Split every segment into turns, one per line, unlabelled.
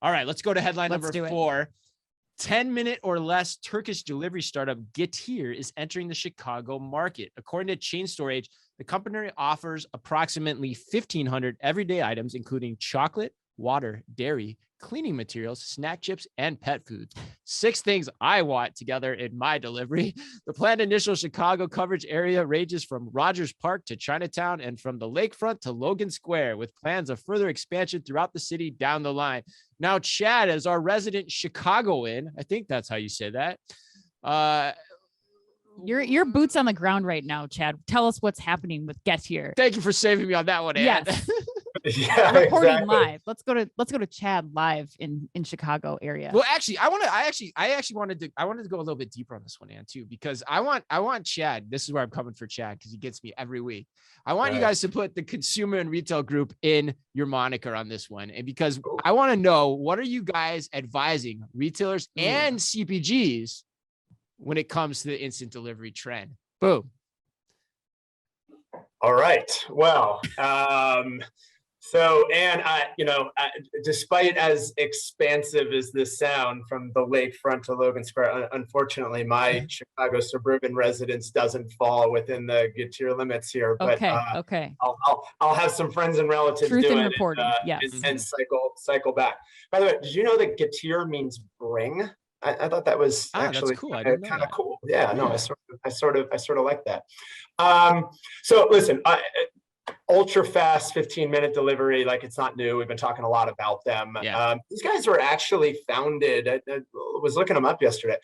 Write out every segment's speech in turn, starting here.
All right, let's go to headline
Let's
number 4. 10-minute or less Turkish delivery startup Getir is entering the Chicago market. According to Chain Store Age, the company offers approximately 1,500 everyday items, including chocolate, water, dairy, cleaning materials, snack chips, and pet foods. 6 things I want together in my delivery. The planned initial Chicago coverage area ranges from Rogers Park to Chinatown and from the lakefront to Logan Square, with plans of further expansion throughout the city down the line. Now, Chad, as our resident Chicagoan, I think that's how you say that.
Your boots on the ground right now, Chad. Tell us what's happening with Getir.
Thank you for saving me on that one, Ann.
Yes.
Yeah,
Reporting
exactly.
live. Let's go to Chad live in Chicago area.
Well, actually, I wanted to go a little bit deeper on this one, Ann, too, because I want Chad. This is where I'm coming for Chad, because he gets me every week. I want you guys to put the consumer and retail group in your moniker on this one. And because I want to know, what are you guys advising retailers and CPGs when it comes to the instant delivery trend? Boom.
All right. Well, so, and despite as expansive as this sound from the lakefront to Logan Square, unfortunately, my Chicago suburban residence doesn't fall within the Getir limits here. But
okay.
I'll have some friends and relatives
Truth
do
in
it
reporting. Yes.
and cycle back. By the way, did you know that Getir means bring? I thought that was actually
that's cool.
kind of cool. Yeah, no, I sort of like that. So listen, ultra fast 15-minute delivery, like, it's not new. We've been talking a lot about them.
Yeah.
These guys were actually founded, I was looking them up yesterday.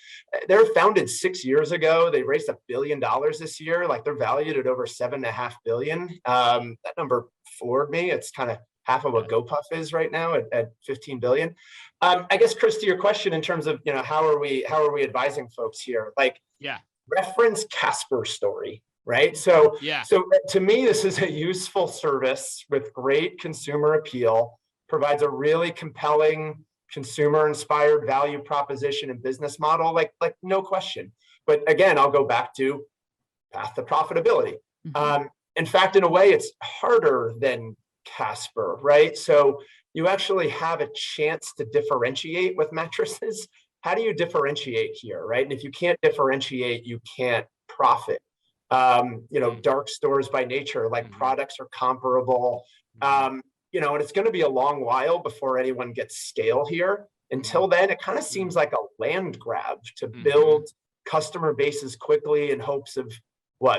They were founded 6 years ago. They raised $1 billion this year. Like, they're valued at over $7.5 billion. That number floored me. It's kind of half of what GoPuff is right now at 15 billion. I guess, Chris, to your question in terms of, how are we advising folks here? Like, reference Casper story, right? So to me, this is a useful service with great consumer appeal, provides a really compelling consumer-inspired value proposition and business model, like no question. But again, I'll go back to path to profitability. In fact, in a way, it's harder than Casper, right? So you actually have a chance to differentiate with mattresses. How do you differentiate here, right? And if you can't differentiate, you can't profit. Dark stores by nature, like, products are comparable. And it's going to be a long while before anyone gets scale here. Until then, it kind of seems like a land grab to build customer bases quickly in hopes of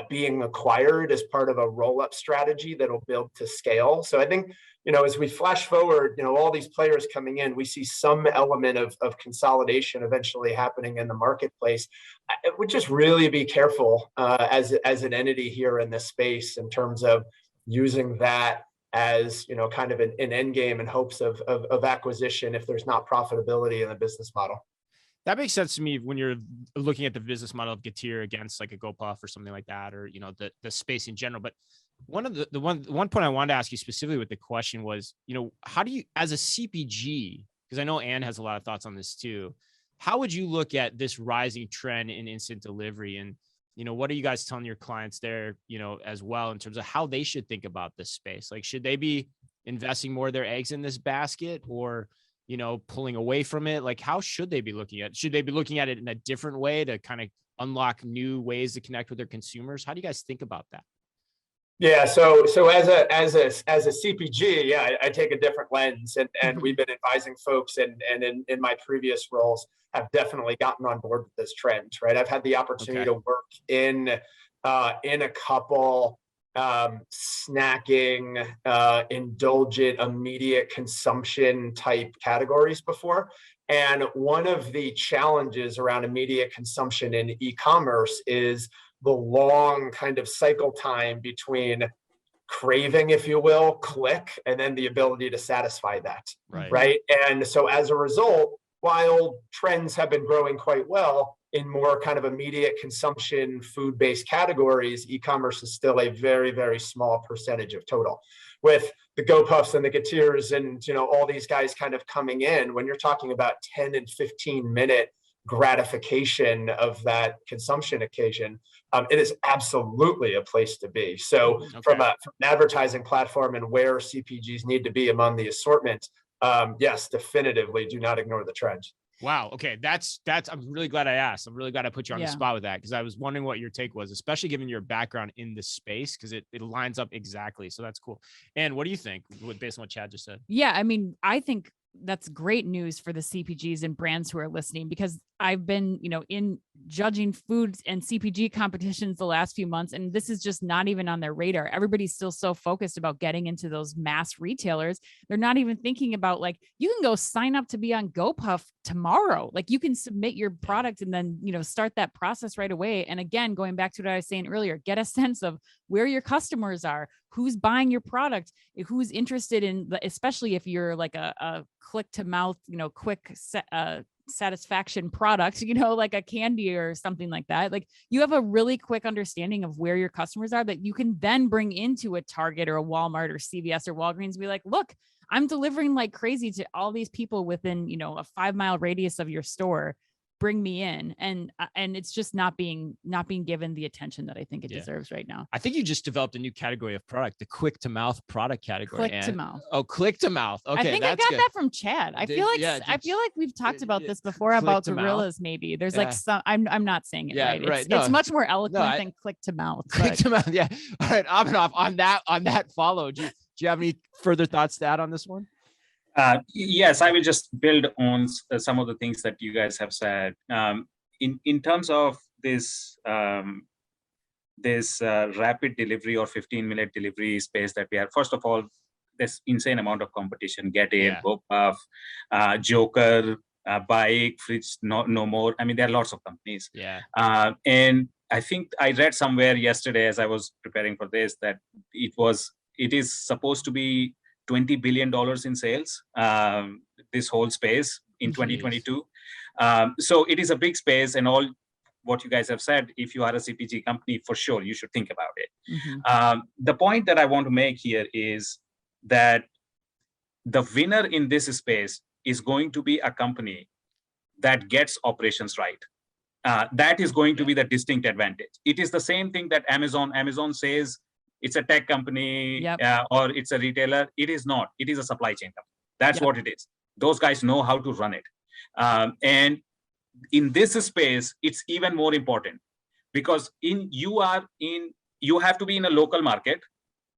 being acquired as part of a roll-up strategy that'll build to scale. So I think, as we flash forward, all these players coming in, we see some element of consolidation eventually happening in the marketplace. I would just really be careful as an entity here in this space in terms of using that as, kind of an end game in hopes of acquisition if there's not profitability in the business model.
That makes sense to me when you're looking at the business model of Getir against like a GoPuff or something like that, or, the space in general. But one of the one point I wanted to ask you specifically with the question was, how do you, as a CPG, because I know Ann has a lot of thoughts on this too, how would you look at this rising trend in instant delivery? And, what are you guys telling your clients there, as well, in terms of how they should think about this space? Like, should they be investing more of their eggs in this basket, or, pulling away from it? Like, how should they be looking at it? Should they be looking at it in a different way to kind of unlock new ways to connect with their consumers? How do you guys think about that?
Yeah, so as a CPG, I take a different lens, and we've been advising folks, and in my previous roles have definitely gotten on board with this trend, right? I've had the opportunity to work in a couple snacking, indulgent, immediate consumption type categories before. And one of the challenges around immediate consumption in e-commerce is the long kind of cycle time between craving, if you will, click, and then the ability to satisfy that, right? And so as a result, while trends have been growing quite well in more kind of immediate consumption, food-based categories, e-commerce is still a very, very small percentage of total. With the GoPuffs and the Getirs and all these guys kind of coming in, when you're talking about 10 and 15-minute gratification of that consumption occasion, it is absolutely a place to be. So from an advertising platform and where CPGs need to be among the assortment, yes, definitively do not ignore the trend.
Wow. Okay. I'm really glad I asked. I'm really glad I put you on the
Yeah.
spot with that, because I was wondering what your take was, especially given your background in this space, because it lines up exactly. So that's cool. And what do you think based on what Chad just said?
Yeah, I mean, I think that's great news for the CPGs and brands who are listening, because I've been, in judging foods and CPG competitions the last few months, and this is just not even on their radar. Everybody's still so focused about getting into those mass retailers. They're not even thinking about, like, you can go sign up to be on GoPuff tomorrow. Like, you can submit your product and then, start that process right away. And again, going back to what I was saying earlier, get a sense of where your customers are, who's buying your product, who's interested in, especially if you're like a click to mouth, quick satisfaction product, like a candy or something like that. Like, you have a really quick understanding of where your customers are that you can then bring into a Target or a Walmart or CVS or Walgreens and be like, look, I'm delivering like crazy to all these people within, a 5-mile radius of your store. Bring me in. And it's just not being given the attention that I think it deserves right now.
I think you just developed a new category of product, the quick to mouth product category.
Click to mouth.
Oh, click to mouth. Okay.
I think I got that from Chad. I feel like we've talked about this before about gorillas. Maybe there's like some, I'm not saying it right.
Right.
It's much more eloquent than click to mouth.
Click to mouth. Yeah. All right. Off on that follow. Do you have any further thoughts to add on this one?
Yes, I will just build on some of the things that you guys have said. In terms of this rapid delivery or 15-minute delivery space that we have, first of all, there's insane amount of competition. Getir, GoPuff, Joker, Bike, Fridge, no more. I mean, there are lots of companies.
Yeah.
And I think I read somewhere yesterday as I was preparing for this that it is supposed to be $20 billion in sales, this whole space in 2022. So it is a big space, and all what you guys have said, if you are a CPG company, for sure, you should think about it.
Mm-hmm.
The point that I want to make here is that the winner in this space is going to be a company that gets operations right. That is going to be the distinct advantage. It is the same thing that Amazon says, it's a tech company or it's a retailer. It is not. It is a supply chain company. That's what it is. Those guys know how to run it. And in this space, it's even more important because you have to be in a local market.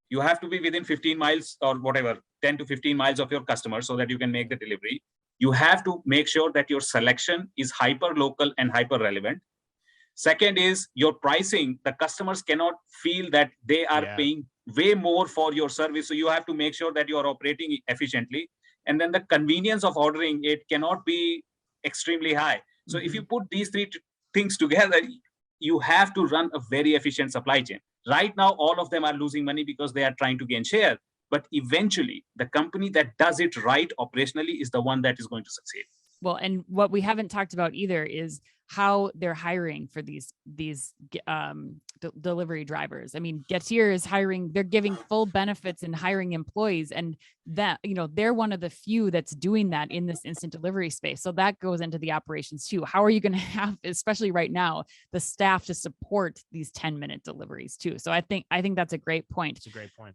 You have to be within 15 miles or whatever, 10 to 15 miles of your customer so that you can make the delivery. You have to make sure that your selection is hyper local and hyper relevant. Second is your pricing. The customers cannot feel that they are paying way more for your service. So you have to make sure that you are operating efficiently. And then the convenience of ordering, it cannot be extremely high. So if you put these three things together, you have to run a very efficient supply chain. Right now, all of them are losing money because they are trying to gain share. But eventually, the company that does it right operationally is the one that is going to succeed.
Well, and what we haven't talked about either is how they're hiring for these delivery drivers. I mean, Getir is hiring, they're giving full benefits and hiring employees, and that, they're one of the few that's doing that in this instant delivery space. So that goes into the operations too. How are you going to have, especially right now, the staff to support these 10-minute deliveries too? So I think that's a great point.
It's a great point.